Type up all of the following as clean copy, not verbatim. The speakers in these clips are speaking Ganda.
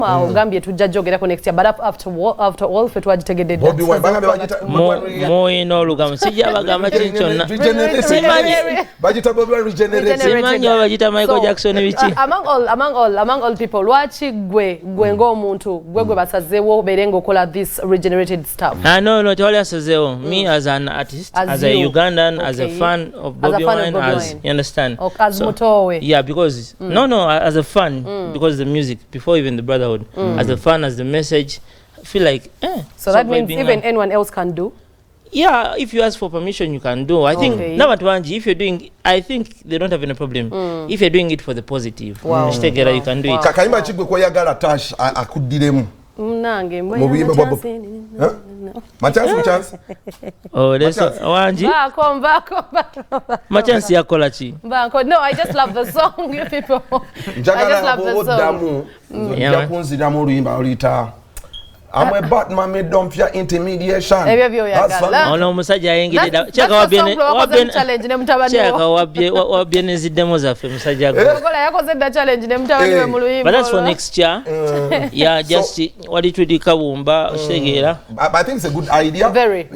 Gambia tujja jogerako next year, but after all fe twagitegedde Bobi Wine bagambe bagita moyino olugamba sijja bagamba kinkyonna bagita Bobi Wine regenerated simanyi bagita Michael Jackson bichi among all people lwaki gwe ng'omuntu gwe basazeewo obeerenga okola this regenerated stuff. No tewali asazeewo. Me as an artist, as a Ugandan, as a fan of Bobi Wine, as you understand, as mutowe. Yeah, because no as a fan, because the music before even the brotherhood, as the fan, as the message, I feel like so that means even anyone else can do. Yeah, if you ask for permission, you can do. I think if you're doing, I think they don't have any problem. If you're doing it for the positive, you can do it. Kakayimba chigwe kwa yagala tash akudiremu. Nange Machance. Oh, that's Wanji. Machance yakola chi. No, I just love the song, people. I just love the song. Yakunzira mu luyimba olita. I'm a Batman made dump for intermediation. Ono musajja ayengedde cheka wabiene zidemo zaffe musajja go. Yakoze da challenge ne mutabani we mu luyimba. But that's for next year. Yeah, just wali tudi kabumba oshegera. I think it's a good idea. Very.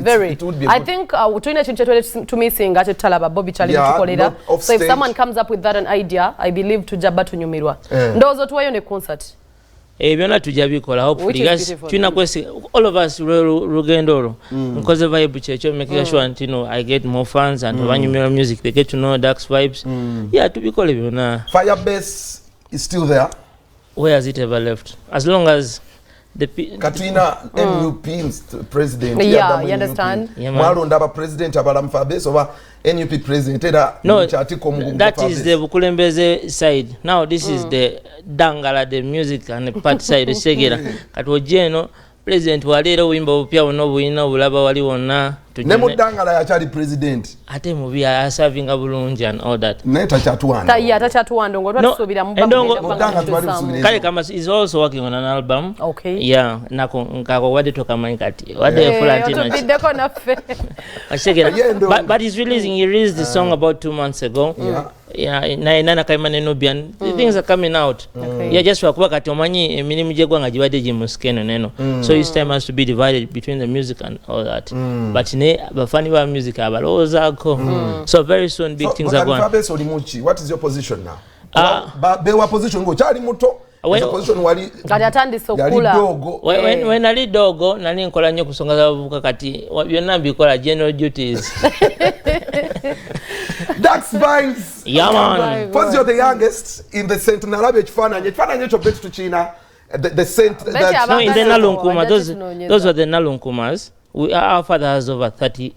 I think tulina kintu kyetwele to me singa tetalaba Bobby challenge tukolera. So if someone comes up with that an idea, I believe tujaba tunyumirwa. Ndozo tuwayo ne concert. Byonna tujja bikola hopefully guys tulina kwesi all of us rugendo nkoze vibe kyekyo making sure that I get more fans and banyumira music they get to know Dax Vibes. Yeah, tubikole byonna. Firebase is still there. Where has it ever left? As long as the Katina NUP president. Yeah, you understand? Mwalonda aba president abalamu Firebase over NUP president. No, that is the Bukulembeze side. Now this is the Dangala, the music and the part side. Segera. Katwojeno president walero wimba upya ono buina bulaba wali wonna. Nemu Dangala ya chali president. Ate mubi are serving abulunji and all that. Neta chatuwanda. Tachatuwanda ngo twasubira mu Kale kama is also working on an album. Okay. Yeah, nako nkako wade toka mankati. Wade fulantina. Bideko na fe. But he's releasing. He released the song about 2 months ago. Yeah, nana kaimane Nubian. The things are coming out. Yeah, just wakuba kati omanyi emirimu gy'eggwanga gibadde gimusikeno neno. So his time has to be divided between the music and all that. But bafani ba music abalowoozaako. So very soon big things are going. What is your position now? Bewa position go chali muto. Position wali atandise okula. When ali dogo nali nkola nnyo kusonga zabuka kati byonna bikola general duties. Dax Vibes. Yeah, man. First, you're the youngest in the Sentinel Chifana to bet to China. The Saint. No, in the Nalunkuma. Those are the Nalunkumas. Our father has over 30